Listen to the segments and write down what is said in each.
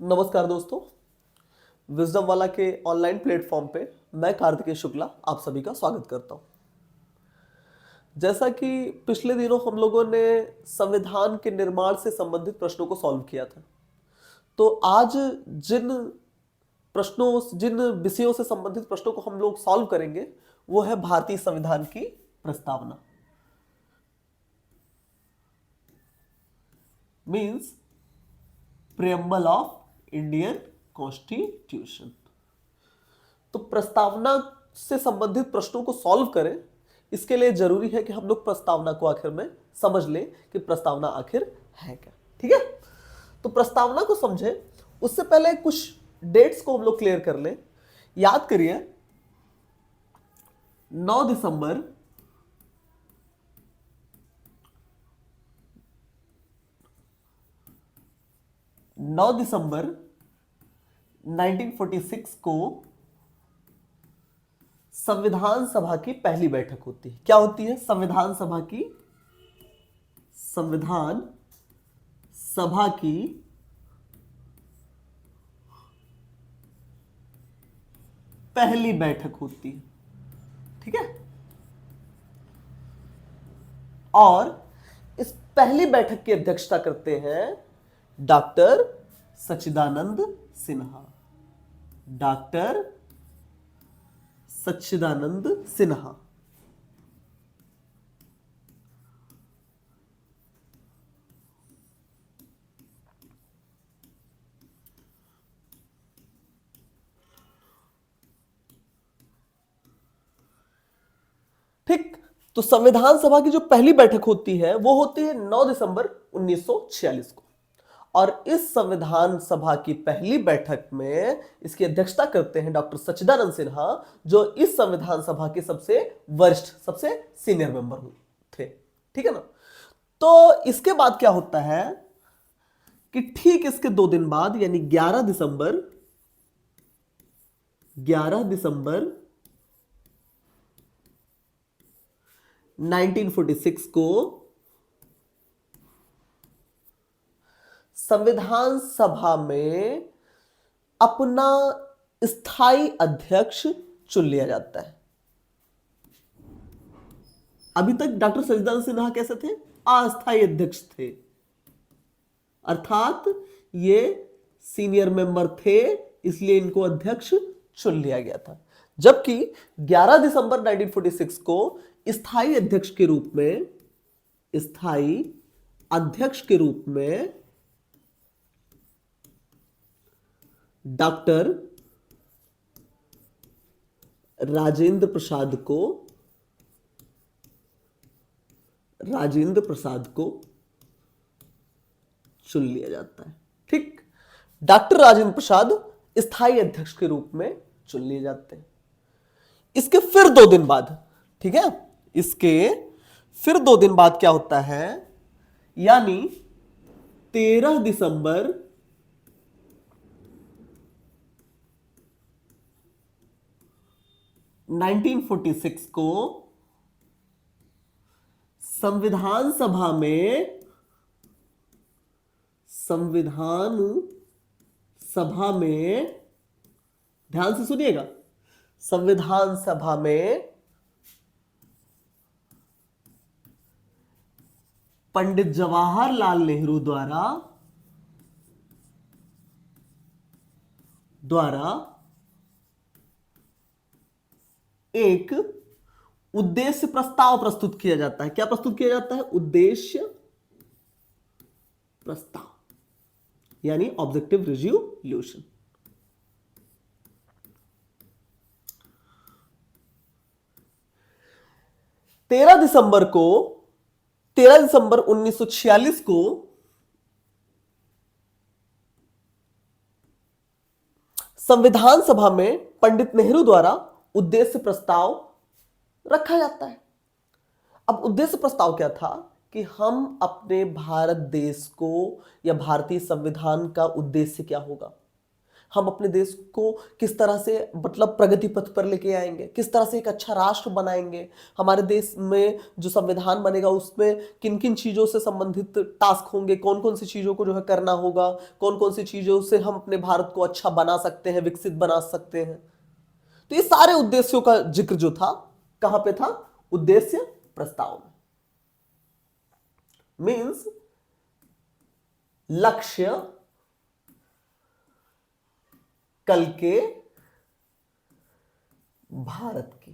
नमस्कार दोस्तों, विजडम वाला के ऑनलाइन प्लेटफॉर्म पे मैं कार्तिकेय शुक्ला आप सभी का स्वागत करता हूं। जैसा कि पिछले दिनों हम लोगों ने संविधान के निर्माण से संबंधित प्रश्नों को सॉल्व किया था, तो आज जिन विषयों से संबंधित प्रश्नों को हम लोग सॉल्व करेंगे वो है भारतीय संविधान की प्रस्तावना। Means preamble of Indian constitution. तो प्रस्तावना से संबंधित प्रश्नों को सॉल्व करें, इसके लिए जरूरी है कि हम लोग प्रस्तावना को आखिर में समझ लें कि प्रस्तावना आखिर है क्या। ठीक है, तो प्रस्तावना को समझें उससे पहले कुछ डेट्स को हम लोग क्लियर कर लें। याद करिए 9 दिसंबर 1946 को संविधान सभा की पहली बैठक होती है। क्या होती है? संविधान सभा की पहली बैठक होती है। ठीक है, और इस पहली बैठक की अध्यक्षता करते हैं डॉक्टर सच्चिदानंद सिन्हा। डॉक्टर सच्चिदानंद सिन्हा। ठीक, तो संविधान सभा की जो पहली बैठक होती है वो होती है 9 दिसंबर 1946 को, और इस संविधान सभा की पहली बैठक में इसकी अध्यक्षता करते हैं डॉक्टर सच्चिदानंद सिन्हा, जो इस संविधान सभा के सबसे वरिष्ठ, सबसे सीनियर मेंबर थे। ठीक है ना। तो इसके बाद क्या होता है कि ठीक इसके 2 दिन बाद यानी 11 दिसंबर 1946 को संविधान सभा में अपना स्थायी अध्यक्ष चुन लिया जाता है। अभी तक डॉक्टर सच्चिदानंद सिन्हा कैसे थे? अस्थायी अध्यक्ष थे, अर्थात ये सीनियर मेंबर थे, इसलिए इनको अध्यक्ष चुन लिया गया था। जबकि 11 दिसंबर 1946 को स्थायी अध्यक्ष के रूप में डॉक्टर राजेंद्र प्रसाद को चुन लिया जाता है। ठीक, डॉक्टर राजेंद्र प्रसाद स्थायी अध्यक्ष के रूप में चुन लिए जाते हैं। इसके फिर 2 दिन बाद, ठीक है, इसके फिर 2 दिन बाद क्या होता है, यानी 13 दिसंबर 1946 को संविधान सभा में ध्यान से सुनिएगा, संविधान सभा में पंडित जवाहरलाल नेहरू द्वारा एक उद्देश्य प्रस्ताव प्रस्तुत किया जाता है। क्या प्रस्तुत किया जाता है? उद्देश्य प्रस्ताव, यानी ऑब्जेक्टिव रेजोल्यूशन। तेरह दिसंबर 1946 को संविधान सभा में पंडित नेहरू द्वारा उद्देश्य प्रस्ताव रखा जाता है। अब उद्देश्य प्रस्ताव क्या था कि हम अपने भारत देश को, या भारतीय संविधान का उद्देश्य क्या होगा, हम अपने देश को किस तरह से मतलब प्रगति पथ पर लेके आएंगे, किस तरह से एक अच्छा राष्ट्र बनाएंगे, हमारे देश में जो संविधान बनेगा उसमें किन किन चीज़ों से संबंधित टास्क होंगे, कौन कौन सी चीज़ों को जो है करना होगा, कौन कौन सी चीज़ों से हम अपने भारत को अच्छा बना सकते हैं, विकसित बना सकते हैं। तो ये सारे उद्देश्यों का जिक्र जो था कहां पे था? उद्देश्य प्रस्ताव में। मीन्स लक्ष्य कल के भारत की।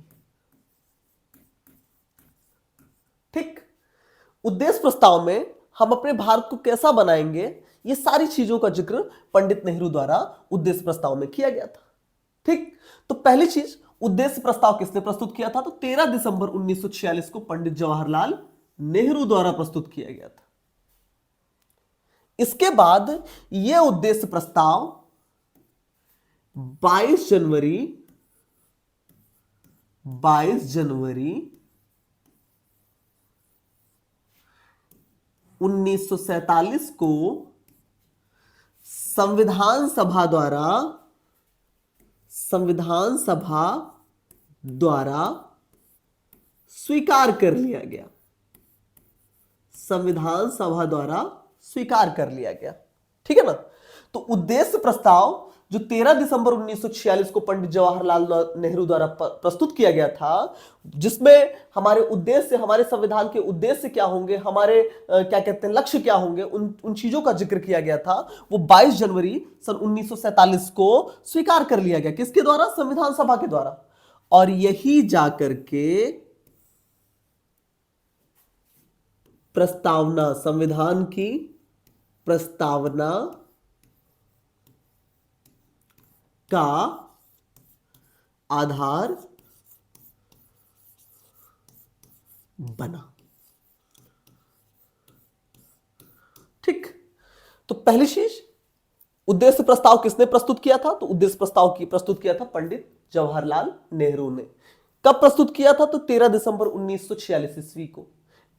ठीक, उद्देश्य प्रस्ताव में हम अपने भारत को कैसा बनाएंगे, ये सारी चीजों का जिक्र पंडित नेहरू द्वारा उद्देश्य प्रस्ताव में किया गया था। ठीक, तो पहली चीज, उद्देश्य प्रस्ताव किसने प्रस्तुत किया था? तो 13 दिसंबर 1946 को पंडित जवाहरलाल नेहरू द्वारा प्रस्तुत किया गया था। इसके बाद यह उद्देश्य प्रस्ताव 22 जनवरी 1947 को संविधान सभा द्वारा स्वीकार कर लिया गया। संविधान सभा द्वारा स्वीकार कर लिया गया। ठीक है ना? तो उद्देश्य प्रस्ताव जो 13 दिसंबर 1946 को पंडित जवाहरलाल नेहरू द्वारा प्रस्तुत किया गया था, जिसमें हमारे उद्देश्य, हमारे संविधान के उद्देश्य क्या होंगे, हमारे क्या कहते हैं लक्ष्य क्या होंगे, उन चीजों का जिक्र किया गया था, वो 22 जनवरी सन 1947 को स्वीकार कर लिया गया। किसके द्वारा? संविधान सभा के द्वारा। और यही जाकर के प्रस्तावना, संविधान की प्रस्तावना का आधार बना। ठीक, तो पहली चीज, उद्देश्य प्रस्ताव किसने प्रस्तुत किया था? तो उद्देश्य प्रस्ताव की प्रस्तुत किया था पंडित जवाहरलाल नेहरू ने। कब प्रस्तुत किया था? तो 13 दिसंबर 1946 ईस्वी को।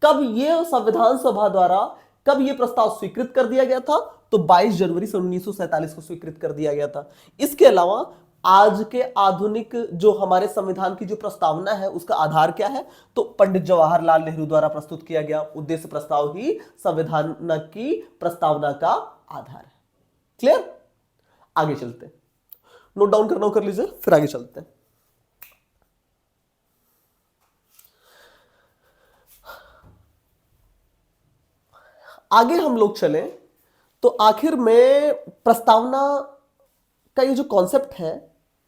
कब यह संविधान सभा द्वारा कब यह प्रस्ताव स्वीकृत कर दिया गया था? तो 22 जनवरी 1947 को स्वीकृत कर दिया गया था। इसके अलावा आज के आधुनिक जो हमारे संविधान की जो प्रस्तावना है उसका आधार क्या है? तो पंडित जवाहरलाल नेहरू द्वारा प्रस्तुत किया गया उद्देश्य प्रस्ताव ही संविधान की प्रस्तावना का आधार है। क्लियर? आगे चलते हैं, नोट डाउन करना हो कर लीजिए, फिर आगे चलते हैं। आगे हम लोग चले तो आखिर में प्रस्तावना का ये जो कॉन्सेप्ट है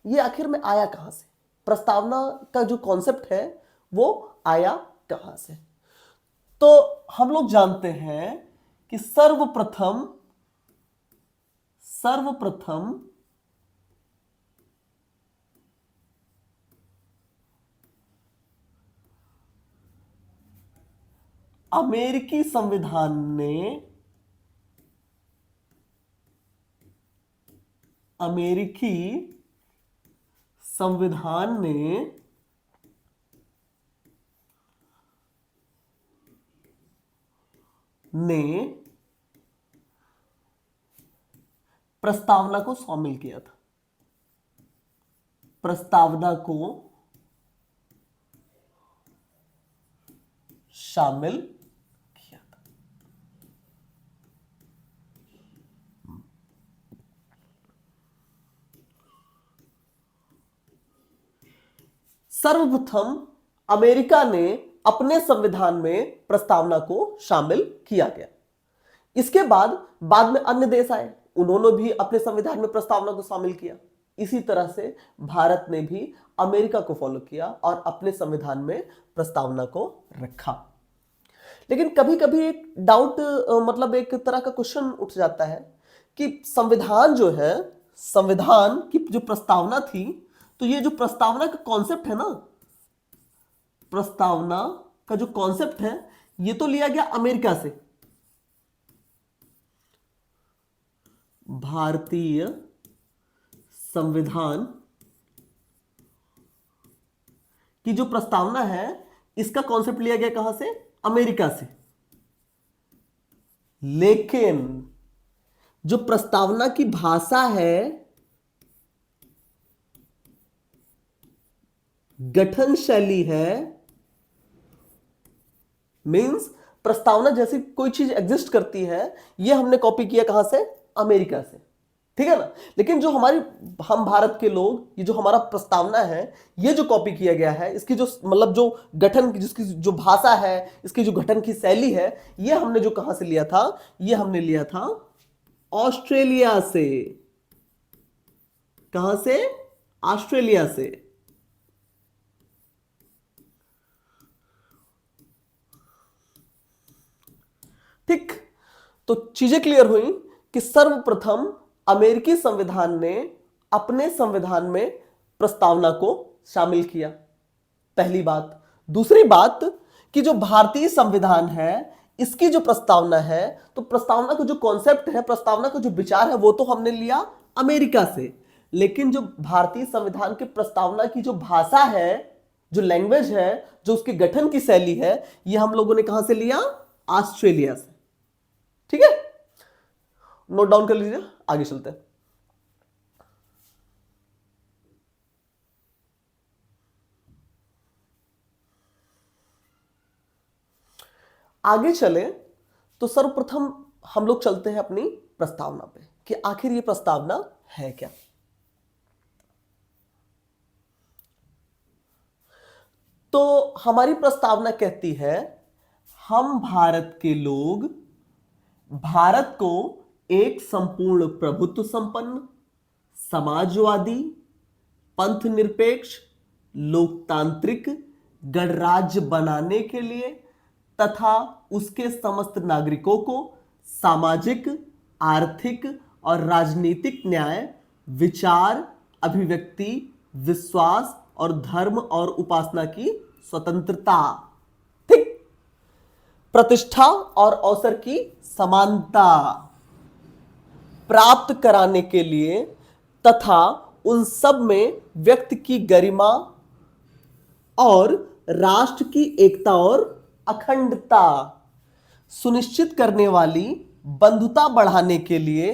ये आखिर में आया कहां से? प्रस्तावना का जो कॉन्सेप्ट है वो आया कहां से? तो हम लोग जानते हैं कि सर्वप्रथम अमेरिकी संविधान ने प्रस्तावना को शामिल किया था। प्रस्तावना को शामिल किया था। सर्वप्रथम अमेरिका ने अपने संविधान में प्रस्तावना को शामिल किया गया। इसके बाद में अन्य देश आए, उन्होंने भी अपने संविधान में प्रस्तावना को शामिल किया। इसी तरह से भारत ने भी अमेरिका को फॉलो किया और अपने संविधान में प्रस्तावना को रखा। लेकिन कभी कभी एक डाउट, मतलब एक तरह का क्वेश्चन उठ जाता है कि संविधान जो है, संविधान की जो प्रस्तावना थी, तो ये जो प्रस्तावना का कॉन्सेप्ट है ना, प्रस्तावना का जो कॉन्सेप्ट है ये तो लिया गया अमेरिका से। भारतीय संविधान की जो प्रस्तावना है इसका कॉन्सेप्ट लिया गया कहां से? अमेरिका से। लेकिन जो प्रस्तावना की भाषा है गठन शैली है, मींस प्रस्तावना जैसी कोई चीज एग्जिस्ट करती है, ये हमने कॉपी किया कहां से? अमेरिका से, ठीक है ना। लेकिन जो हम भारत के लोग, ये जो हमारा प्रस्तावना है, ये जो कॉपी किया गया है, इसकी जो मतलब जो गठन, जिसकी जो भाषा है, इसकी जो गठन की शैली है, ये हमने जो कहां से लिया था? ये हमने लिया था ऑस्ट्रेलिया से। कहां से? ऑस्ट्रेलिया से। ठीक, तो चीजें क्लियर हुई कि सर्वप्रथम अमेरिकी संविधान ने अपने संविधान में प्रस्तावना को शामिल किया, पहली बात। दूसरी बात कि जो भारतीय संविधान है, इसकी जो प्रस्तावना है, तो प्रस्तावना का जो कॉन्सेप्ट है, प्रस्तावना का जो विचार है, वो तो हमने लिया अमेरिका से, लेकिन जो भारतीय संविधान के प्रस्तावना की जो भाषा है, जो लैंग्वेज है, जो उसके गठन की शैली है, ये हम लोगों ने कहां से लिया? ऑस्ट्रेलिया से। ठीक है, नोट डाउन कर लीजिए, आगे चलते हैं। आगे चले तो सर्वप्रथम हम लोग चलते हैं अपनी प्रस्तावना पे कि आखिर ये प्रस्तावना है क्या। तो हमारी प्रस्तावना कहती है, हम भारत के लोग भारत को एक संपूर्ण प्रभुत्व संपन्न, समाजवादी, पंथ निरपेक्ष, लोकतांत्रिक गणराज्य बनाने के लिए तथा उसके समस्त नागरिकों को सामाजिक, आर्थिक और राजनीतिक न्याय, विचार, अभिव्यक्ति, विश्वास और धर्म और उपासना की स्वतंत्रता, ठीक, प्रतिष्ठा और अवसर की समानता प्राप्त कराने के लिए तथा उन सब में व्यक्ति की गरिमा और राष्ट्र की एकता और अखंडता सुनिश्चित करने वाली बंधुता बढ़ाने के लिए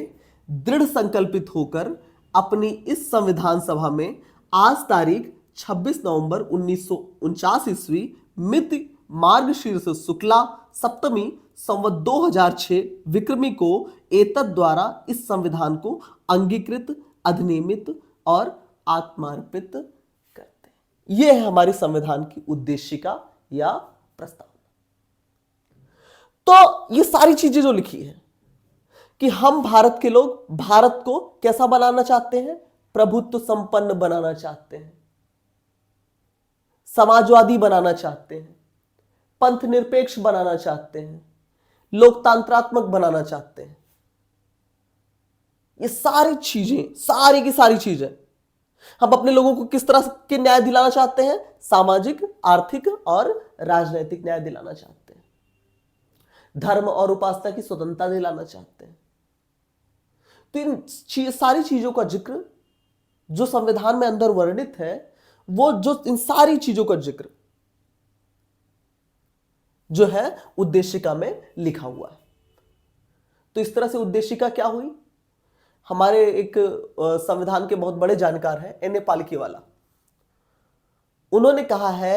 दृढ़ संकल्पित होकर अपनी इस संविधान सभा में आज तारीख 26 नवंबर 1949 ईस्वी मिति मार्गशीर्ष शुक्ला सप्तमी संवत 2006 विक्रमी को एतद द्वारा इस संविधान को अंगीकृत, अधिनियमित और आत्मार्पित करते हैं। यह है हमारे संविधान की उद्देशिका या प्रस्तावना। तो ये सारी चीजें जो लिखी है कि हम भारत के लोग भारत को कैसा बनाना चाहते हैं? प्रभुत्व संपन्न बनाना चाहते हैं, समाजवादी बनाना चाहते हैं, पंथ निरपेक्ष बनाना चाहते हैं, लोकतांत्रात्मक बनाना चाहते हैं। ये सारी चीजें, सारी की सारी चीजें हम अपने लोगों को किस तरह के न्याय दिलाना चाहते हैं? सामाजिक, आर्थिक और राजनैतिक न्याय दिलाना चाहते हैं, धर्म और उपासना की स्वतंत्रता दिलाना चाहते हैं। तो इन सारी चीजों का जिक्र जो संविधान में अंदर वर्णित है, वो जो इन सारी चीजों का जिक्र जो है उद्देशिका में लिखा हुआ है। तो इस तरह से उद्देशिका क्या हुई? हमारे एक संविधान के बहुत बड़े जानकार हैं एन ए पालकीवाला, उन्होंने कहा है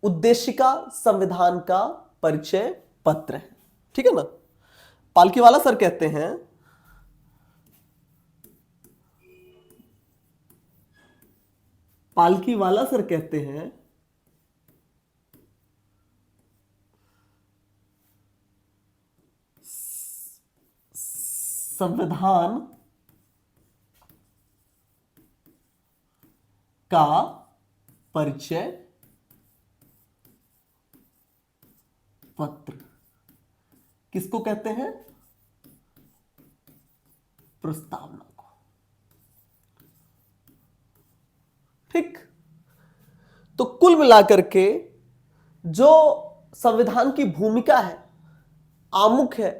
उद्देशिका संविधान का परिचय पत्र है। ठीक है ना। पालकीवाला सर कहते हैं पालकीवाला सर कहते हैं संविधान का परिचय पत्र किसको कहते हैं? प्रस्तावना को। ठीक, तो कुल मिलाकर के जो संविधान की भूमिका है, आमुख है,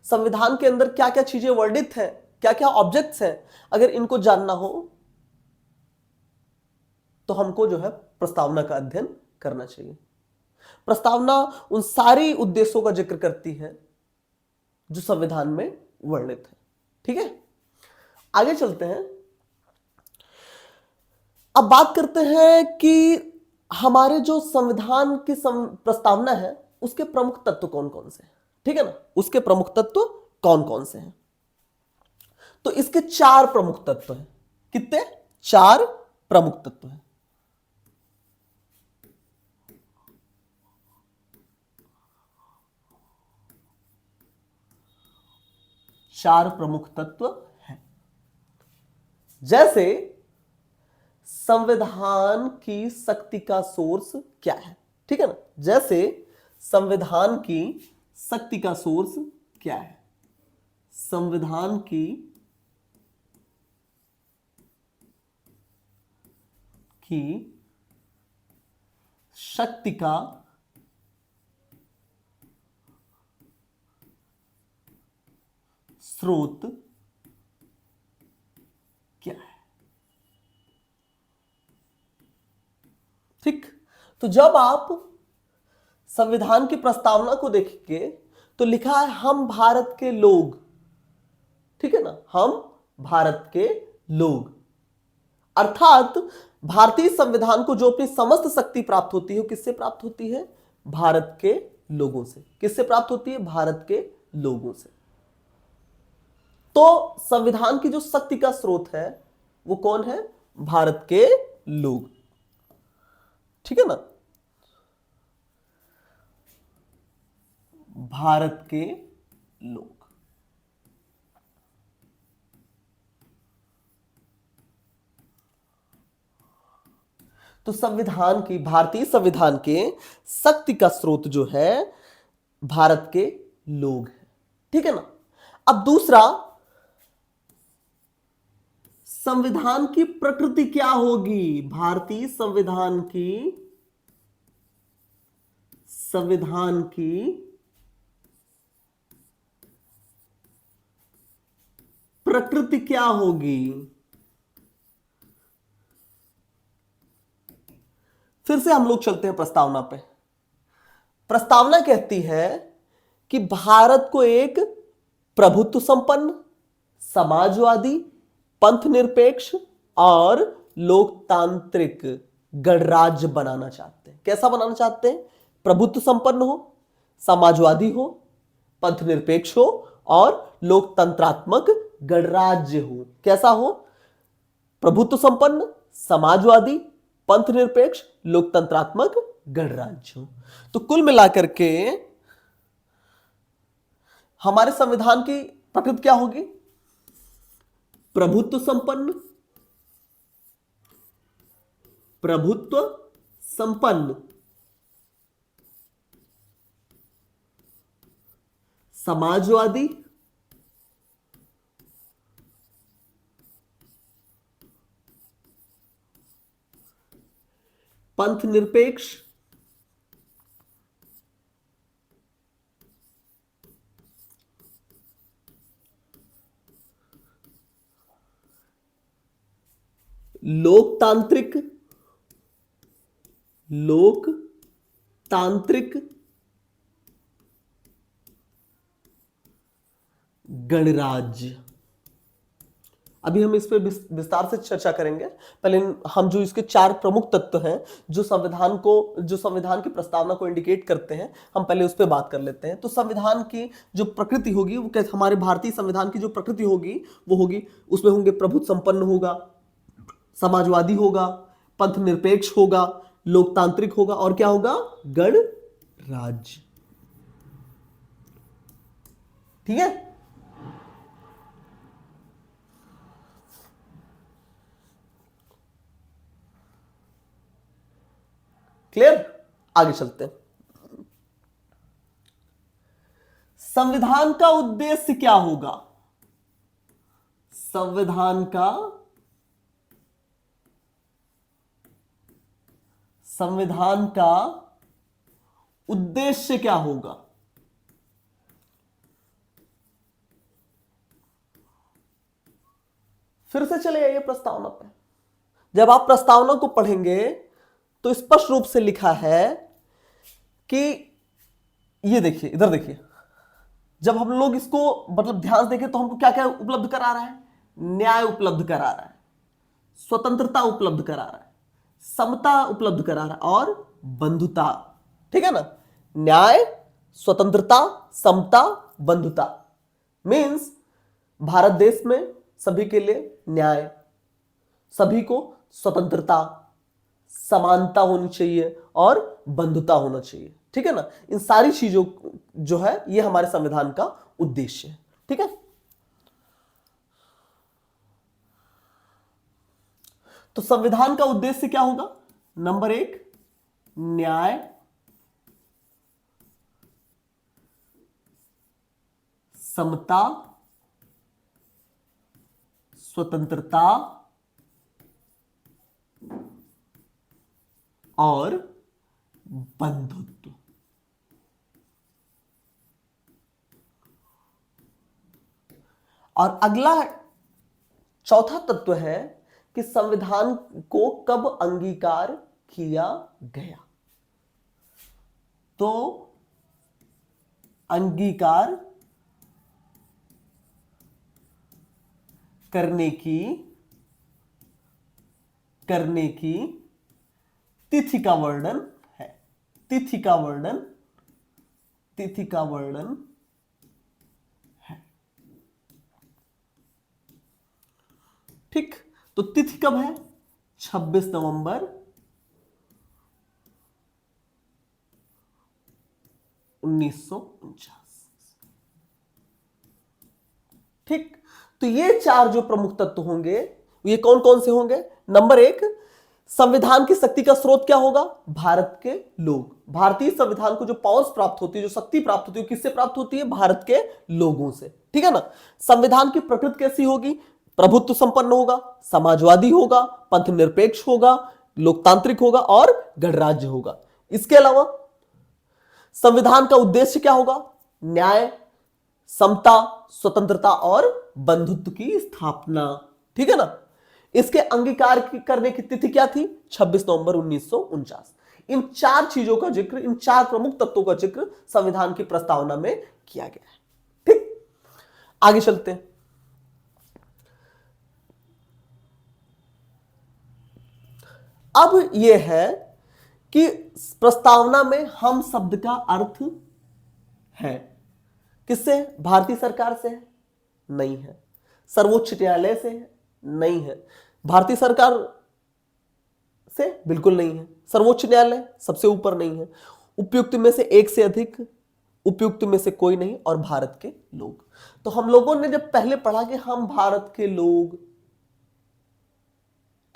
संविधान के अंदर क्या क्या चीजें वर्णित हैं, क्या क्या ऑब्जेक्ट्स हैं, अगर इनको जानना हो तो हमको जो है प्रस्तावना का अध्ययन करना चाहिए। प्रस्तावना उन सारी उद्देश्यों का जिक्र करती है जो संविधान में वर्णित है। ठीक है, आगे चलते हैं। अब बात करते हैं कि हमारे जो संविधान की प्रस्तावना है उसके प्रमुख तत्व कौन कौन से हैं, ठीक है ना, उसके प्रमुख तत्व कौन कौन से हैं। तो इसके चार प्रमुख तत्व हैं। कितने? चार प्रमुख तत्व हैं। चार प्रमुख तत्व हैं। जैसे संविधान की शक्ति का सोर्स क्या है, ठीक है ना, जैसे संविधान की शक्ति का सोर्स क्या है। संविधान की शक्ति का स्रोत क्या है। ठीक, तो जब आप संविधान की प्रस्तावना को देखेंगे तो लिखा है हम भारत के लोग, ठीक है ना, हम भारत के लोग, अर्थात भारतीय संविधान को जो अपनी समस्त शक्ति प्राप्त होती है वो किससे प्राप्त होती है? भारत के लोगों से। किससे प्राप्त होती है? भारत के लोगों से। तो संविधान की जो शक्ति का स्रोत है वो कौन है? भारत के लोग, ठीक है ना, भारत के लोग। तो संविधान की, भारतीय संविधान के शक्ति का स्रोत जो है भारत के लोग हैं, ठीक है ना। अब दूसरा, संविधान की प्रकृति क्या होगी? भारतीय संविधान की प्रकृति क्या होगी? फिर से हम लोग चलते हैं प्रस्तावना पे। प्रस्तावना कहती है कि भारत को एक प्रभुत्व संपन्न, समाजवादी, पंथ निरपेक्ष और लोकतांत्रिक गणराज्य बनाना चाहते हैं। कैसा बनाना चाहते हैं? प्रभुत्व संपन्न हो, समाजवादी हो, पंथ निरपेक्ष हो और लोकतंत्रात्मक गणराज्य हो। कैसा हो? प्रभुत्व संपन्न, समाजवादी, पंथ निरपेक्ष, लोकतंत्रात्मक गणराज्य हो। तो कुल मिलाकर के हमारे संविधान की प्रकृति क्या होगी? प्रभुत्व संपन्न, समाजवादी, पंथ निरपेक्ष, लोकतांत्रिक गणराज्य। अभी हम इस पे विस्तार से चर्चा करेंगे। पहले हम जो इसके चार प्रमुख तत्व हैं जो संविधान की प्रस्तावना को इंडिकेट करते हैं, हम पहले उस पर बात कर लेते हैं। तो संविधान की जो प्रकृति होगी वो कैसे, हमारे भारतीय संविधान की जो प्रकृति होगी वो होगी, उसमें होंगे प्रभुत्व संपन्न होगा, समाजवादी होगा, पंथ निरपेक्ष होगा, लोकतांत्रिक होगा और क्या होगा? गणराज्य। ठीक है। क्लियर? आगे चलते हैं। संविधान का उद्देश्य क्या होगा? संविधान का उद्देश्य क्या होगा? फिर से चले आइए प्रस्तावना पे। जब आप प्रस्तावना को पढ़ेंगे तो स्पष्ट रूप से लिखा है कि ये देखिए, इधर देखिए, जब हम लोग इसको मतलब ध्यान से देखें तो हमको क्या क्या उपलब्ध करा रहा है? न्याय उपलब्ध करा रहा है, स्वतंत्रता उपलब्ध करा रहा है, समता उपलब्ध करा रहा है और बंधुता, ठीक है ना। न्याय, स्वतंत्रता, समता, बंधुता मीन्स भारत देश में सभी के लिए न्याय, सभी को स्वतंत्रता, समानता होनी चाहिए और बंधुता होना चाहिए, ठीक है ना। इन सारी चीजों जो है ये हमारे संविधान का उद्देश्य है, ठीक है। तो संविधान का उद्देश्य क्या होगा? नंबर 1 न्याय, समता, स्वतंत्रता और बंधुत्व। और अगला चौथा तत्व है कि संविधान को कब अंगीकार किया गया। तो अंगीकार करने की तिथि का वर्णन है। तिथि का वर्णन है, ठीक। तो तिथि कब है? 26 नवंबर 1949, ठीक। तो ये चार जो प्रमुख तत्व होंगे ये कौन कौन से होंगे? नंबर 1 संविधान की शक्ति का स्रोत क्या होगा? भारत के लोग। भारतीय संविधान को जो पावर्स प्राप्त होती है, जो शक्ति प्राप्त होती है, किससे प्राप्त होती है? भारत के लोगों से, ठीक है ना। संविधान की प्रकृति कैसी होगी? प्रभुत्व संपन्न होगा, समाजवादी होगा, पंथ निरपेक्ष होगा, लोकतांत्रिक होगा और गणराज्य होगा। इसके अलावा संविधान का उद्देश्य क्या होगा? न्याय, समता, स्वतंत्रता और बंधुत्व की स्थापना, ठीक है ना। इसके अंगीकार करने की तिथि क्या थी? 26 नवंबर 1949। इन चार चीजों का जिक्र, इन चार प्रमुख तत्वों का जिक्र संविधान की प्रस्तावना में किया गया है, ठीक। आगे चलते हैं। अब यह है कि प्रस्तावना में हम शब्द का अर्थ है किससे? भारतीय सरकार से है? नहीं है। सर्वोच्च न्यायालय से है? नहीं है। भारतीय सरकार से? बिल्कुल नहीं है। सर्वोच्च न्यायालय सबसे ऊपर नहीं है। उपयुक्त में से एक से अधिक, उपयुक्त में से कोई नहीं और भारत के लोग। तो हम लोगों ने जब पहले पढ़ा कि हम भारत के लोग,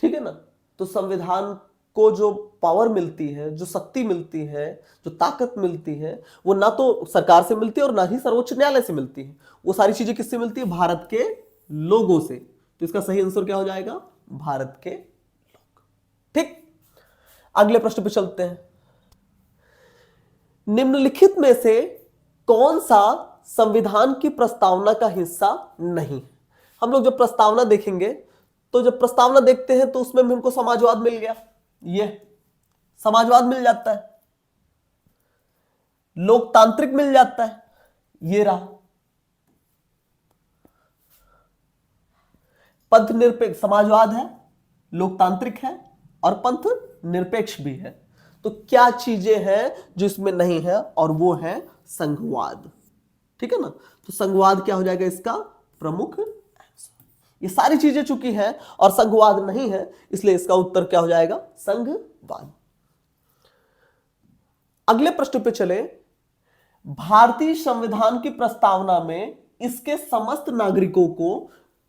ठीक है ना, तो संविधान को जो पावर मिलती है, जो शक्ति मिलती है, जो ताकत मिलती है, वो ना तो सरकार से मिलती है और ना ही सर्वोच्च न्यायालय से मिलती है। वो सारी चीजें किससे मिलती है? भारत के लोगों से। तो इसका सही आंसर क्या हो जाएगा? भारत के लोग, ठीक। अगले प्रश्न पे चलते हैं। निम्नलिखित में से कौन सा संविधान की प्रस्तावना का हिस्सा नहीं? हम लोग जब प्रस्तावना देखेंगे तो जब प्रस्तावना देखते हैं तो उसमें हमको समाजवाद मिल गया, ये समाजवाद मिल जाता है, लोकतांत्रिक मिल जाता है, ये रहा, पंथ निरपेक्ष, समाजवाद है, लोकतांत्रिक है और पंथ निरपेक्ष भी है। तो क्या चीजें हैं जो इसमें नहीं है? और वो है संघवाद, ठीक है ना। तो संघवाद क्या हो जाएगा इसका प्रमुख? ये सारी चीजें चूंकि हैं और संघवाद नहीं है, इसलिए इसका उत्तर क्या हो जाएगा? संघवाद। अगले प्रश्न पे चले। भारतीय संविधान की प्रस्तावना में इसके समस्त नागरिकों को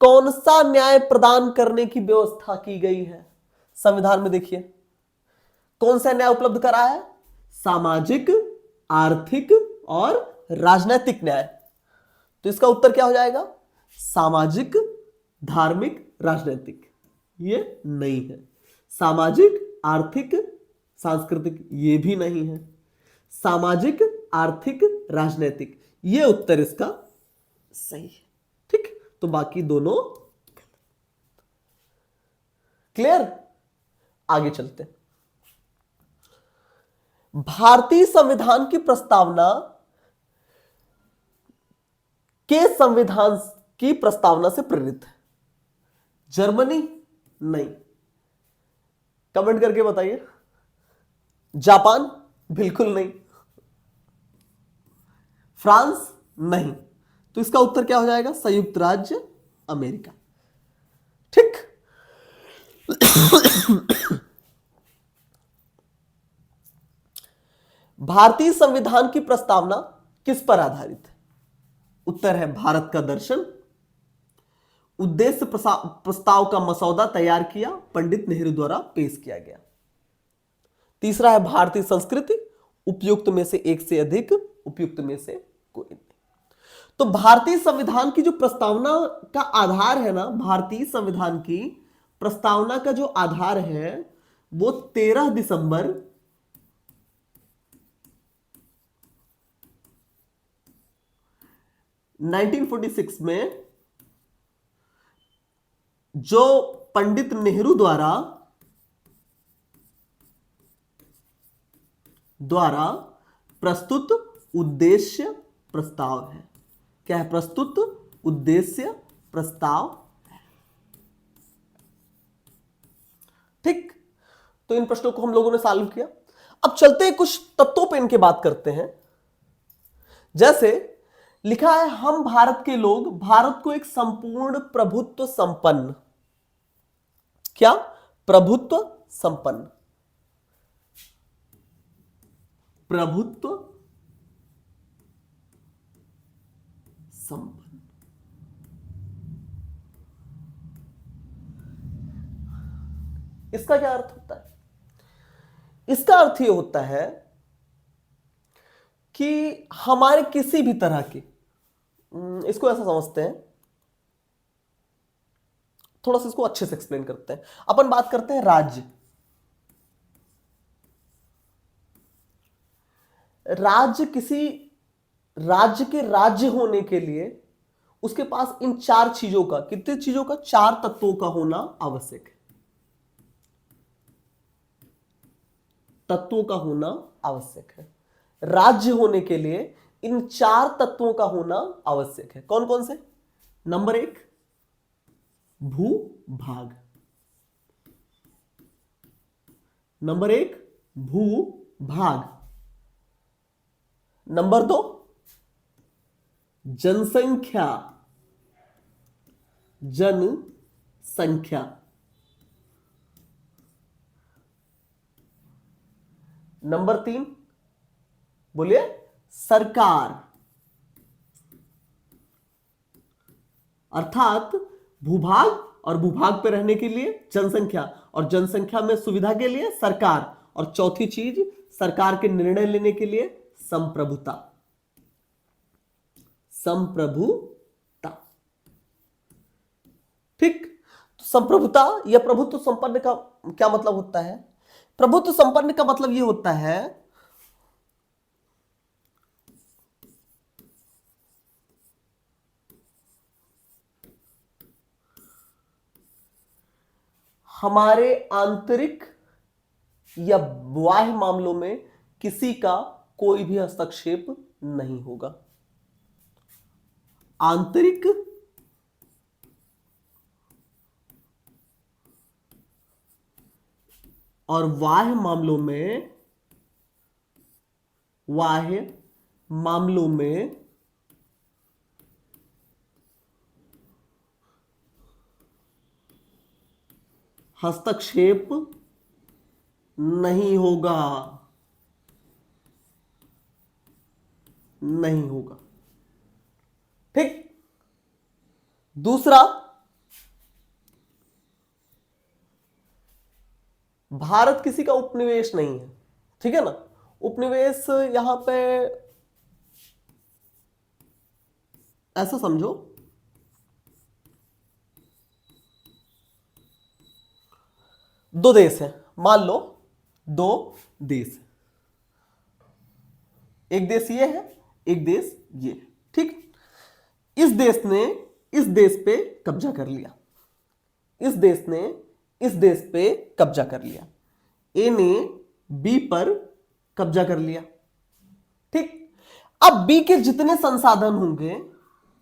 कौन सा न्याय प्रदान करने की व्यवस्था की गई है? संविधान में देखिए कौन सा न्याय उपलब्ध करा है? सामाजिक, आर्थिक और राजनीतिक न्याय। तो इसका उत्तर क्या हो जाएगा? सामाजिक, धार्मिक, राजनीतिक। ये नहीं है। सामाजिक, आर्थिक, सांस्कृतिक ये भी नहीं है। सामाजिक, आर्थिक, राजनीतिक ये उत्तर इसका सही है, ठीक। तो बाकी दोनों क्लियर। आगे चलते हैं। भारतीय संविधान की प्रस्तावना के संविधान की प्रस्तावना से प्रेरित है। जर्मनी? नहीं। कमेंट करके बताइए। जापान? बिल्कुल नहीं। फ्रांस? नहीं। तो इसका उत्तर क्या हो जाएगा? संयुक्त राज्य अमेरिका। ठीक। भारतीय संविधान की प्रस्तावना किस पर आधारित है? उत्तर है भारत का दर्शन। उद्देश्य प्रस्ताव का मसौदा तैयार किया, पंडित नेहरू द्वारा पेश किया गया। तीसरा है भारतीय संस्कृति, उपयुक्त में से एक से अधिक, उपयुक्त में से कोई नहीं। तो भारतीय संविधान की जो प्रस्तावना का आधार है ना, भारतीय संविधान की प्रस्तावना का जो आधार है वो 13 दिसंबर 1946 में जो पंडित नेहरू द्वारा प्रस्तुत उद्देश्य प्रस्ताव है। क्या है? प्रस्तुत उद्देश्य प्रस्ताव है। ठीक। तो इन प्रश्नों को हम लोगों ने सॉल्व किया। अब चलते हैं कुछ तत्वों पे इनके बात करते हैं। जैसे लिखा है, हम भारत के लोग भारत को एक संपूर्ण प्रभुत्व संपन्न, क्या? प्रभुत्व संपन्न, प्रभुत्व संपन्न। इसका क्या अर्थ होता है? इसका अर्थ यह होता है कि हमारे किसी भी तरह के, इसको ऐसा समझते हैं, थोड़ा सा इसको अच्छे से एक्सप्लेन करते हैं। अपन बात करते हैं राज्य। राज्य, किसी राज्य के राज्य होने के लिए उसके पास इन चार चीजों का, कितने चीजों का? चार तत्वों का होना आवश्यक है। तत्वों का होना आवश्यक है। राज्य होने के लिए इन चार तत्वों का होना आवश्यक है। कौन कौन से? नंबर 1, भूभाग। नंबर 1, भूभाग। नंबर 2, जनसंख्या। जनसंख्या। नंबर 3, बोलिए, सरकार। अर्थात भूभाग और भूभाग पे रहने के लिए जनसंख्या, और जनसंख्या में सुविधा के लिए सरकार, और चौथी चीज, सरकार के निर्णय लेने के लिए संप्रभुता। संप्रभुता। ठीक। तो संप्रभुता या प्रभुत्व संपन्न का क्या मतलब होता है? प्रभुत्व संपन्न का मतलब यह होता है हमारे आंतरिक या बाह्य मामलों में किसी का कोई भी हस्तक्षेप नहीं होगा। आंतरिक और बाह्य मामलों में हस्तक्षेप नहीं होगा। नहीं होगा। ठीक। दूसरा, भारत किसी का उपनिवेश नहीं है। ठीक है ना? उपनिवेश यहां पे ऐसा समझो, दो देश है, मान लो दो देश, एक देश ये है, एक देश ये है। ठीक। इस देश ने इस देश पे कब्जा कर लिया, इस देश ने इस देश पे कब्जा कर लिया, ए ने बी पर कब्जा कर लिया। ठीक। अब बी के जितने संसाधन होंगे,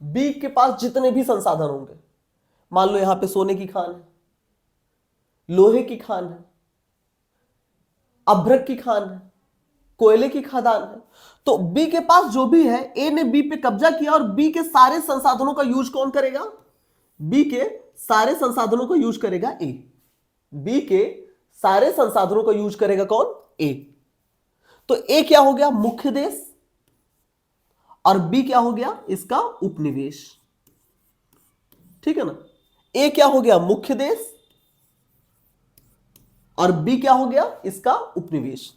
बी के पास जितने भी संसाधन होंगे, मान लो यहां पे सोने की खान है, लोहे की खान है, अभ्रक की खान है, कोयले की खदान है। तो बी के पास जो भी है, ए ने बी पे कब्जा किया और बी के सारे संसाधनों का यूज कौन करेगा? बी के सारे संसाधनों का यूज करेगा ए। बी के सारे संसाधनों का यूज करेगा कौन? ए। तो ए क्या हो गया? मुख्य देश, और बी क्या हो गया? इसका उपनिवेश। ठीक है ना? ए क्या हो गया? मुख्य देश, और बी क्या हो गया? इसका उपनिवेश।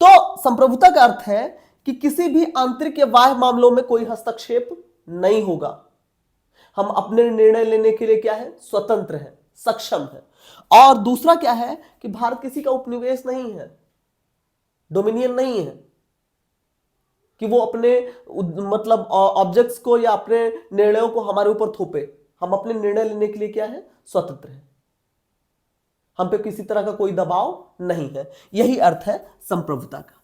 तो संप्रभुता का अर्थ है कि किसी भी आंतरिक या बाह्य मामलों में कोई हस्तक्षेप नहीं होगा। हम अपने निर्णय लेने के लिए क्या है? स्वतंत्र है, सक्षम है। और दूसरा क्या है कि भारत किसी का उपनिवेश नहीं है, डोमिनियन नहीं है कि वो अपने मतलब ऑब्जेक्ट्स को या अपने निर्णयों को हमारे ऊपर थोपे। हम अपने निर्णय लेने के लिए क्या है? स्वतंत्र है। हम पे किसी तरह का कोई दबाव नहीं है। यही अर्थ है संप्रभुता का।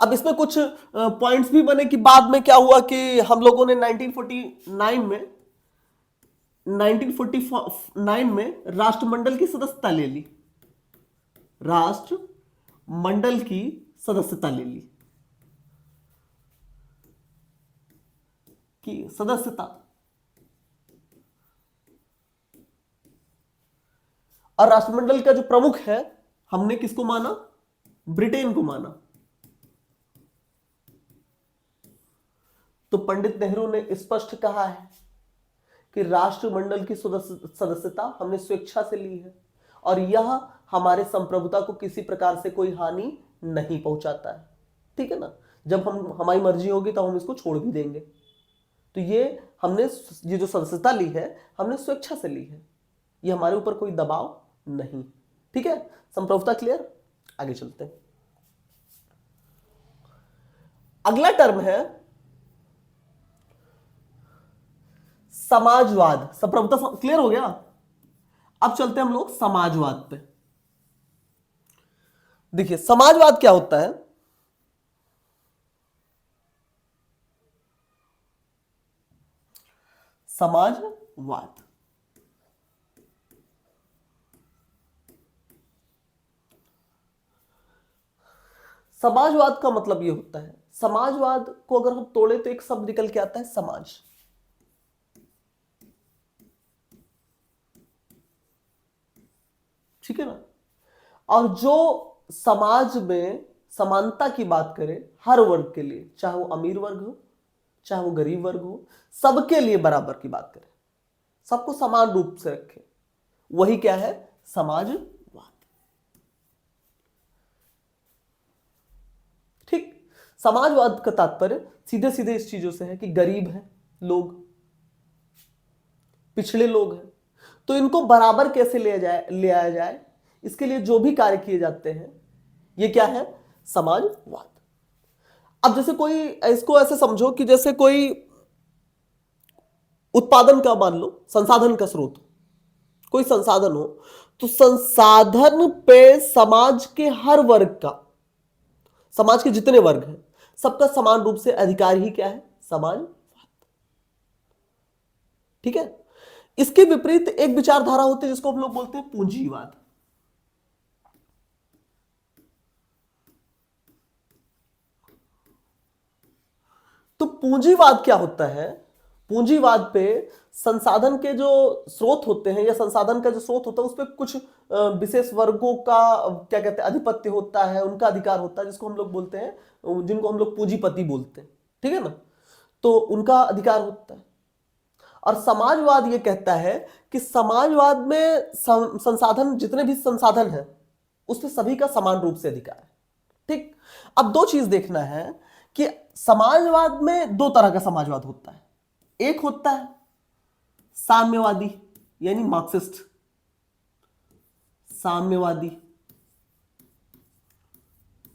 अब इसमें कुछ पॉइंट्स भी बने कि बाद में क्या हुआ कि हम लोगों ने 1949 में राष्ट्रमंडल की सदस्यता ले ली। राष्ट्रमंडल की सदस्यता ले ली, की सदस्यता। और राष्ट्रमंडल का जो प्रमुख है, हमने किसको माना? ब्रिटेन को माना। तो पंडित नेहरू ने स्पष्ट कहा है कि राष्ट्रमंडल की सदस्यता हमने स्वेच्छा से ली है और यह हमारे संप्रभुता को किसी प्रकार से कोई हानि नहीं पहुंचाता है। ठीक है ना? जब हम हमारी मर्जी होगी तो हम इसको छोड़ भी देंगे। तो ये जो सदस्यता ली है, हमने स्वेच्छा से ली है। ये हमारे ऊपर कोई दबाव नहीं। ठीक है? संप्रभुता क्लियर? आगे चलते हैं। अगला टर्म है समाजवाद। संप्रभुता क्लियर हो गया? अब चलते हैं हम लोग समाजवाद पे। देखिए समाजवाद क्या होता है। समाजवाद समाजवाद का मतलब यह होता है, समाजवाद को अगर हम तोड़े तो एक शब्द निकल के आता है समाज। ठीक है ना? और जो समाज में समानता की बात करे हर वर्ग के लिए, चाहे वो अमीर वर्ग हो चाहे वो गरीब वर्ग हो, सबके लिए बराबर की बात करे, सबको समान रूप से रखे, वही क्या है? समाजवाद। ठीक? समाजवाद का तात्पर्य सीधे सीधे इस चीजों से है कि गरीब है लोग, पिछड़े लोग हैं, तो इनको बराबर कैसे ले आया जाए, इसके लिए जो भी कार्य किए जाते हैं, ये क्या है? समाजवाद। अब जैसे कोई, इसको ऐसे समझो कि जैसे कोई उत्पादन का, मान लो संसाधन का स्रोत, कोई संसाधन हो, तो संसाधन पे समाज के हर वर्ग का, समाज के जितने वर्ग हैं, सबका समान रूप से अधिकार ही क्या है? समाजवाद। ठीक है? इसके विपरीत एक विचारधारा होती है जिसको हम लोग बोलते हैं पूंजीवाद। तो पूंजीवाद क्या होता है? पूंजीवाद पे संसाधन के जो स्रोत होते हैं, या संसाधन का जो स्रोत होता है, उस पर कुछ विशेष वर्गों का क्या कहते हैं? अधिपत्य होता है, उनका अधिकार होता है, जिसको हम लोग बोलते हैं, जिनको हम लोग पूंजीपति बोलते हैं। ठीक है ना? तो उनका अधिकार होता है। और समाजवाद ये कहता है कि समाजवाद में संसाधन, जितने भी संसाधन हैं, उसमें सभी का समान रूप से अधिकार है। ठीक? अब दो चीज देखना है कि समाजवाद में दो तरह का समाजवाद होता है। एक होता है साम्यवादी, यानी मार्क्सिस्ट, साम्यवादी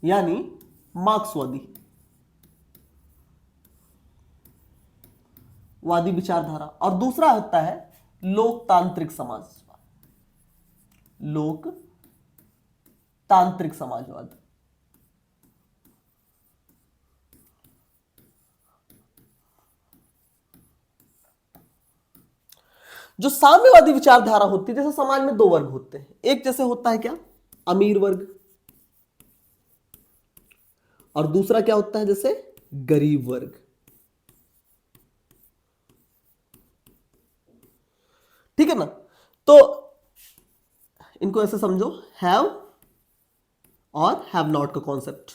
यानी मार्क्सवादी, वादी विचारधारा। और दूसरा होता है लोकतांत्रिक समाजवाद, लोकतांत्रिक समाजवाद। जो साम्यवादी विचारधारा होती है, जैसे समाज में दो वर्ग होते हैं, एक जैसे होता है क्या, अमीर वर्ग, और दूसरा क्या होता है जैसे गरीब वर्ग। ठीक है ना। तो इनको ऐसे समझो, हैव और हैव नॉट का कॉन्सेप्ट।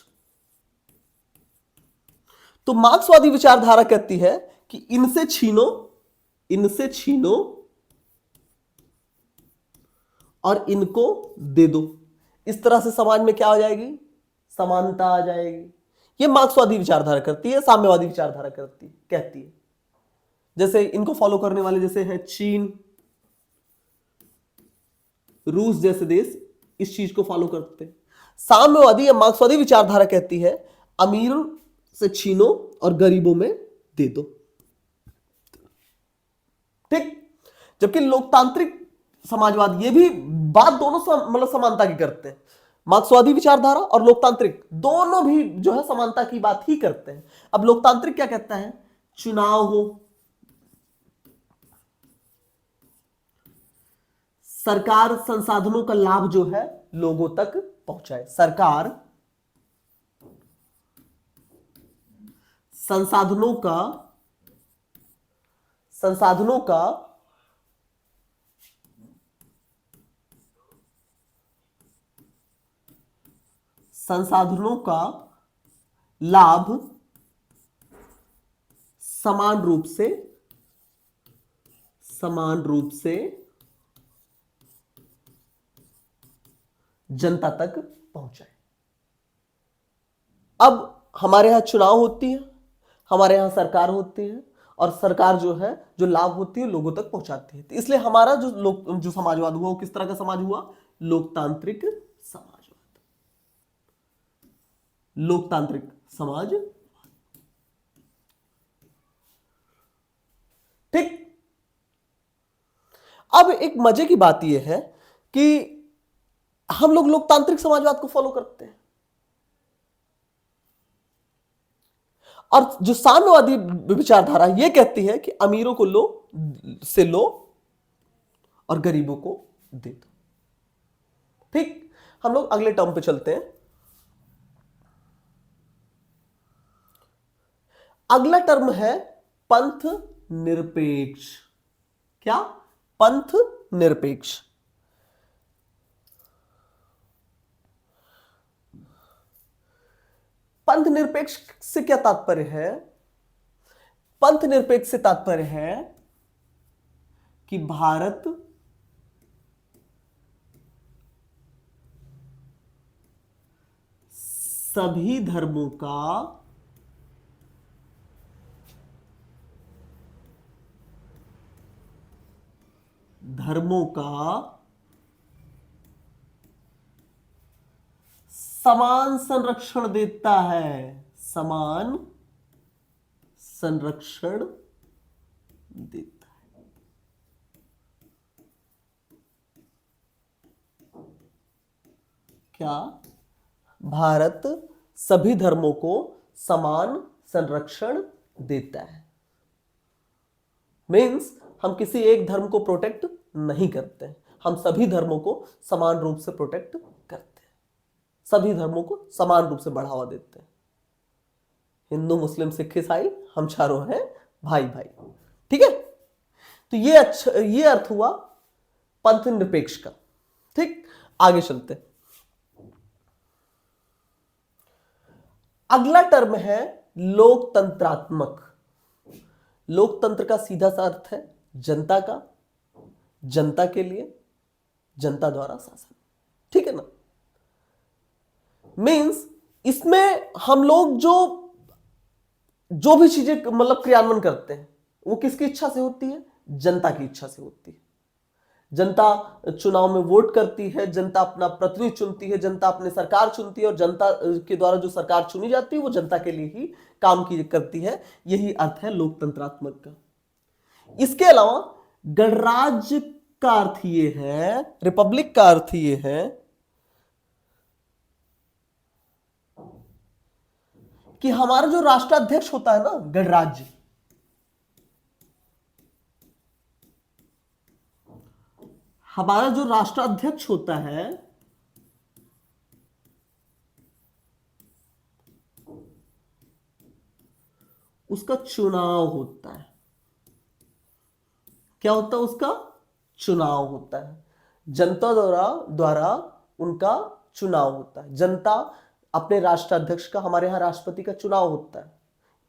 तो मार्क्सवादी विचारधारा कहती है कि इनसे छीनो, इनसे छीनो और इनको दे दो। इस तरह से समाज में क्या आ जाएगी, समानता आ जाएगी। ये मार्क्सवादी विचारधारा करती है, साम्यवादी विचारधारा करती कहती है। जैसे इनको फॉलो करने वाले जैसे हैं चीन, रूस जैसे देश इस चीज को फॉलो करते हैं। साम्यवादी या मार्क्सवादी विचारधारा कहती है अमीर से छीनो और गरीबों में दे दो। ठीक। जबकि लोकतांत्रिक समाजवाद ये भी बात दोनों मतलब समानता की करते हैं। मार्क्सवादी विचारधारा और लोकतांत्रिक दोनों भी जो है समानता की बात ही करते हैं। अब लोकतांत्रिक क्या कहता है, चुनाव हो, सरकार संसाधनों का लाभ जो है लोगों तक पहुंचाए, सरकार संसाधनों का संसाधनों का लाभ समान रूप से जनता तक पहुंचाए। अब हमारे यहां चुनाव होती है, हमारे यहां सरकार होती है, और सरकार जो है जो लाभ होती है लोगों तक पहुंचाती है। तो इसलिए हमारा जो समाजवाद हुआ वो किस तरह का समाज हुआ, लोकतांत्रिक समाजवाद, लोकतांत्रिक समाज। ठीक। अब एक मजे की बात यह है कि हम लोग लोकतांत्रिक समाजवाद को फॉलो करते हैं, और जो साम्यवादी विचारधारा यह कहती है कि अमीरों को लो और गरीबों को दे दो। ठीक। हम लोग अगले टर्म पे चलते हैं। अगला टर्म है पंथ निरपेक्ष। क्या, पंथ निरपेक्ष। पंथ निरपेक्ष से क्या तात्पर्य है, पंथ निरपेक्ष से तात्पर्य है कि भारत सभी धर्मों का समान संरक्षण देता है, समान संरक्षण देता है। क्या, भारत सभी धर्मों को समान संरक्षण देता है। मीन्स हम किसी एक धर्म को प्रोटेक्ट नहीं करते हैं, हम सभी धर्मों को समान रूप से प्रोटेक्ट करते हैं, सभी धर्मों को समान रूप से बढ़ावा देते हैं। हिंदू, मुस्लिम, सिख, ईसाई हम चारों हैं भाई भाई। ठीक है। तो ये अर्थ हुआ पंथ निरपेक्ष का। ठीक। आगे चलते हैं। अगला टर्म है लोकतंत्रात्मक। लोकतंत्र का सीधा सा अर्थ है जनता का, जनता के लिए, जनता द्वारा शासन। ठीक है ना। मींस इसमें हम लोग जो भी चीजें मतलब क्रियान्वयन करते हैं वो किसकी इच्छा से होती है, जनता की इच्छा से होती है। जनता चुनाव में वोट करती है, जनता अपना प्रतिनिधि चुनती है, जनता अपने सरकार चुनती है, और जनता के द्वारा जो सरकार चुनी जाती है वो जनता के लिए ही काम करती है। यही अर्थ है लोकतंत्रात्मक का। इसके अलावा गणराज्य का अर्थ ये है, रिपब्लिक का अर्थ ये है कि हमारा जो राष्ट्राध्यक्ष होता है ना, गणराज्य, हमारा जो राष्ट्राध्यक्ष होता है उसका चुनाव होता है। क्या होता है? उसका चुनाव होता है। जनता द्वारा द्वारा उनका चुनाव होता है। जनता अपने राष्ट्राध्यक्ष का, हमारे यहां राष्ट्रपति का चुनाव होता है।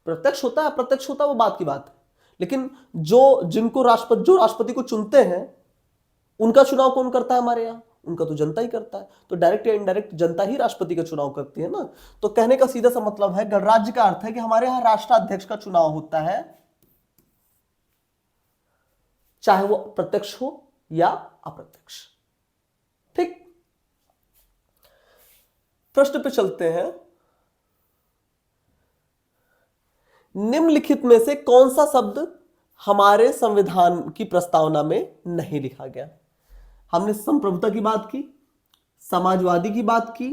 प्रत्यक्ष होता है अप्रत्यक्ष होता है वो बात की बात है, लेकिन जो राष्ट्रपति को चुनते हैं उनका चुनाव कौन करता है हमारे यहाँ? उनका तो जनता ही करता है। तो डायरेक्ट या इनडायरेक्ट जनता ही राष्ट्रपति का चुनाव करती है ना। तो कहने का सीधा सा मतलब है, गणराज्य का अर्थ है कि हमारे यहां राष्ट्राध्यक्ष का चुनाव होता है, चाहे वो प्रत्यक्ष हो या अप्रत्यक्ष। ठीक, प्रश्न पे चलते हैं। निम्नलिखित में से कौन सा शब्द हमारे संविधान की प्रस्तावना में नहीं लिखा गया? हमने संप्रभुता की बात की, समाजवादी की बात की,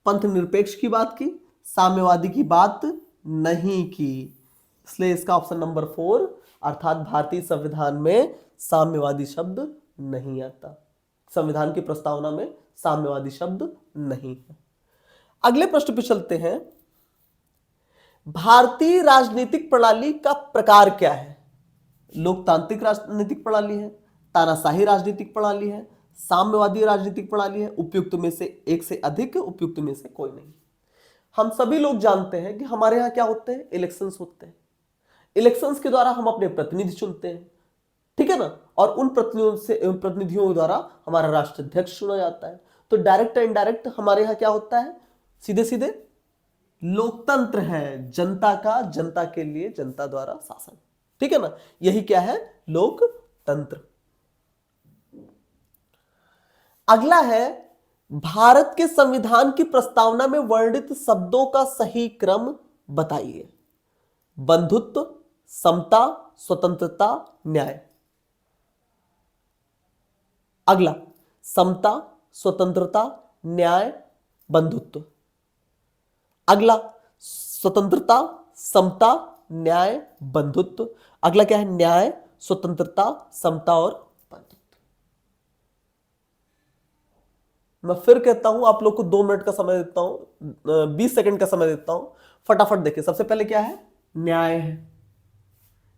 पंथ निरपेक्ष की बात की, साम्यवादी की बात नहीं की। इसलिए इसका ऑप्शन नंबर 4 अर्थात भारतीय संविधान में साम्यवादी शब्द नहीं आता। संविधान की प्रस्तावना में साम्यवादी शब्द नहीं है। अगले प्रश्न पे चलते हैं। भारतीय राजनीतिक प्रणाली का प्रकार क्या है? लोकतांत्रिक राजनीतिक प्रणाली है, तानाशाही राजनीतिक प्रणाली है, साम्यवादी राजनीतिक प्रणाली है, उपयुक्त में से एक से अधिक, उपयुक्त में से कोई नहीं। हम सभी लोग जानते हैं कि हमारे यहां क्या होते हैं? इलेक्शंस होते हैं। इलेक्शंस के द्वारा हम अपने प्रतिनिधि चुनते हैं, ठीक है ना, और उन प्रतिनिधियों के द्वारा हमारा राष्ट्राध्यक्ष चुना जाता है। तो डायरेक्ट या इनडायरेक्ट हमारे यहां क्या होता है? सीधे सीधे लोकतंत्र है, जनता का, जनता के लिए, जनता द्वारा शासन, ठीक है ना। यही क्या है? लोकतंत्र। अगला है, भारत के संविधान की प्रस्तावना में वर्णित शब्दों का सही क्रम बताइए। बंधुत्व, समता, स्वतंत्रता, न्याय। अगला, समता, स्वतंत्रता, न्याय, बंधुत्व। अगला, स्वतंत्रता, समता, न्याय, बंधुत्व। अगला क्या है? न्याय, स्वतंत्रता, समता और बंधुत्व। मैं फिर कहता हूं, आप लोग को 2 मिनट का समय देता हूं, 20 सेकंड का समय देता हूं, फटाफट देखिए। सबसे पहले क्या है? न्याय है।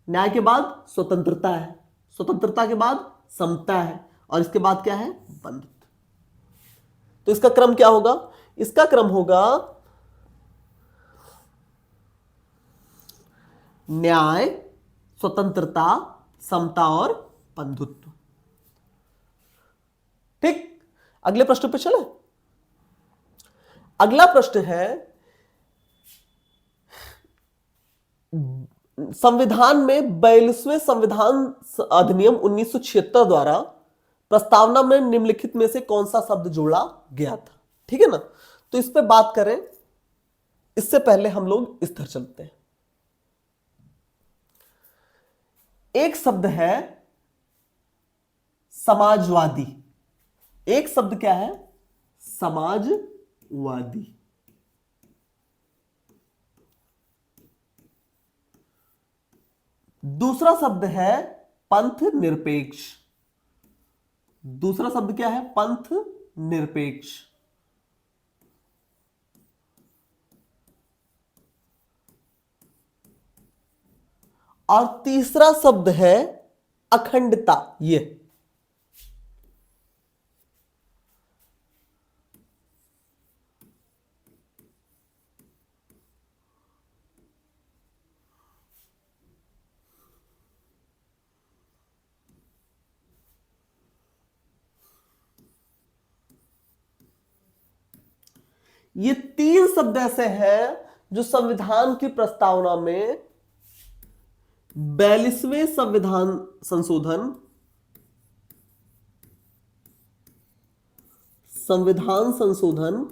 न्याय के बाद स्वतंत्रता है, स्वतंत्रता के बाद समता है, और इसके बाद क्या है? बंधुत्व। तो इसका क्रम क्या होगा? इसका क्रम होगा न्याय, स्वतंत्रता, समता और बंधुत्व। ठीक, अगले प्रश्न पे चले। अगला प्रश्न है, संविधान में 42वें संविधान अधिनियम 1976 द्वारा प्रस्तावना में निम्नलिखित में से कौन सा शब्द जोड़ा गया था? ठीक है ना। तो इस पे बात करें, इससे पहले हम लोग इस तरह चलते हैं। एक शब्द है समाजवादी। एक शब्द क्या है? समाजवादी। दूसरा शब्द है पंथ निरपेक्ष। दूसरा शब्द क्या है? पंथ निरपेक्ष। और तीसरा शब्द है अखंडता। ये 3 शब्द ऐसे हैं जो संविधान की प्रस्तावना में 42वें संविधान संशोधन संविधान संशोधन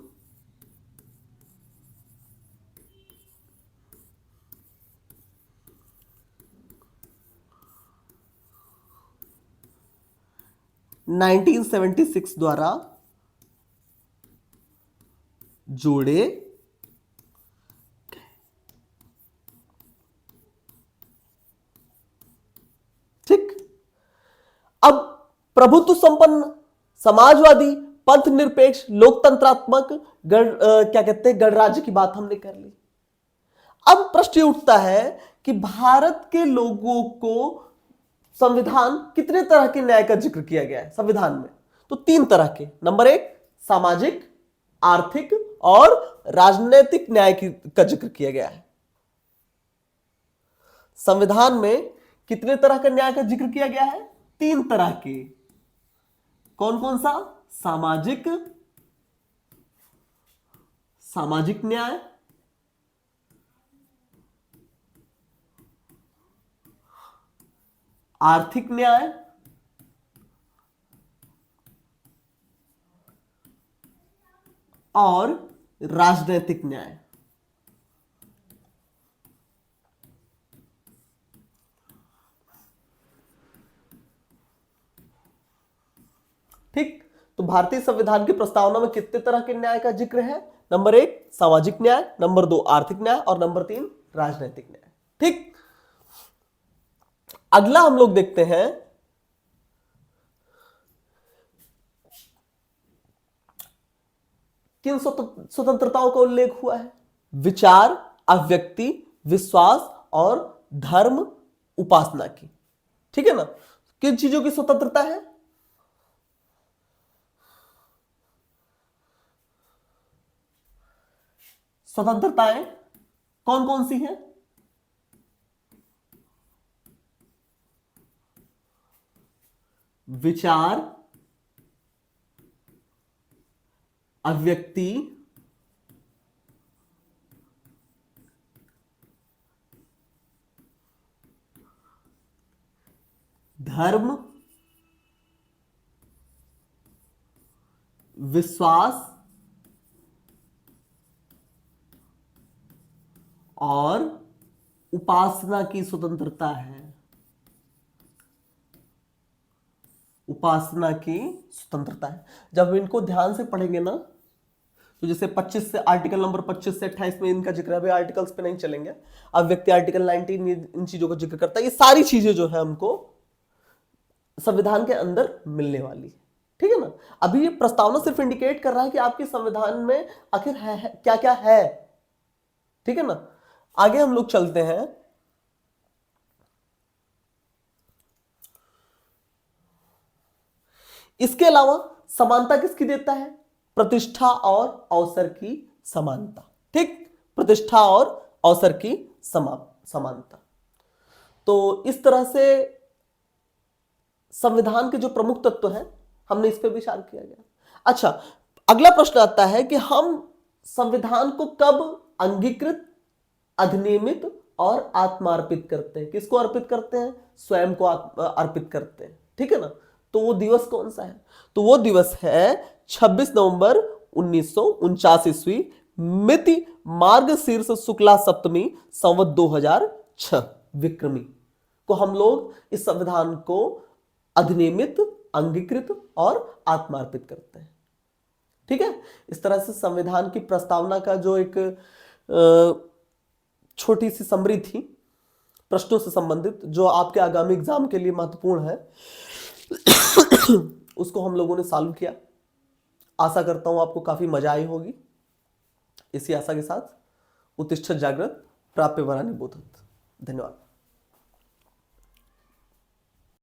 1976 द्वारा जोड़े। ठीक, अब प्रभुत्व संपन्न, समाजवादी, पंथ निरपेक्ष, लोकतंत्रात्मक, क्या कहते हैं, गणराज्य की बात हमने कर ली। अब प्रश्न उठता है कि भारत के लोगों को संविधान कितने तरह के न्याय का जिक्र किया गया है संविधान में? तो 3 तरह के। नंबर 1 सामाजिक, आर्थिक और राजनीतिक न्याय का जिक्र किया गया है। संविधान में कितने तरह का न्याय का जिक्र किया गया है? 3 तरह के। कौन कौन सा? सामाजिक न्याय, आर्थिक न्याय और राजनीतिक न्याय। ठीक, तो भारतीय संविधान की प्रस्तावना में कितने तरह के न्याय का जिक्र है? नंबर 1 सामाजिक न्याय, नंबर 2 आर्थिक न्याय और नंबर 3 राजनीतिक न्याय। ठीक, अगला हम लोग देखते हैं किन स्वतंत्रताओं का उल्लेख हुआ है? विचार, अभिव्यक्ति, विश्वास और धर्म उपासना की। ठीक है ना? किन चीजों की स्वतंत्रता है? स्वतंत्रताएं कौन कौन सी हैं? विचार, अभिव्यक्ति, धर्म, विश्वास और उपासना की स्वतंत्रता है। उपासना की स्वतंत्रता है। जब इनको ध्यान से पढ़ेंगे ना, तो जैसे 25 से आर्टिकल नंबर 25 से 28 में इनका जिक्र है। अभी आर्टिकल्स पे नहीं चलेंगे। अब व्यक्ति आर्टिकल 19 इन चीजों का जिक्र करता है। ये सारी चीजें जो है हमको संविधान के अंदर मिलने वाली है। ठीक है ना? अभी ये प्रस्तावना सिर्फ इंडिकेट कर रहा है कि आपके संविधान में आखिर है क्या क्या है। ठीक है ना? आगे हम लोग चलते हैं। इसके अलावा समानता किसकी देता है? प्रतिष्ठा और अवसर की समानता। ठीक, प्रतिष्ठा और अवसर की समानता। तो इस तरह से संविधान के जो प्रमुख तत्व हैं, हमने इस पर विचार किया गया। अच्छा, अगला प्रश्न आता है कि हम संविधान को कब अंगीकृत, अधिनियमित और आत्मार्पित करते हैं? किसको अर्पित करते हैं? स्वयं को अर्पित करते हैं। ठीक है ना? तो वो दिवस कौन सा है? तो वो दिवस है 26 नवंबर 1949 ईस्वी, मिति मार्गशीर्ष शुक्ला सप्तमी, संवत 2006 विक्रमी को हम लोग इस संविधान को अधिनियमित, अंगीकृत और आत्मार्पित करते हैं। ठीक है? इस तरह से संविधान की प्रस्तावना का जो एक छोटी सी समरी थी प्रश्नों से संबंधित, जो आपके आगामी एग्जाम के लिए महत्वपूर्ण है, उसको हम लोगों ने सॉल्व किया। आशा करता हूं आपको काफी मजा आई होगी। इसी आशा के साथ उत्तिष्ठत जागृत प्राप्य वरानि बोधत। धन्यवाद।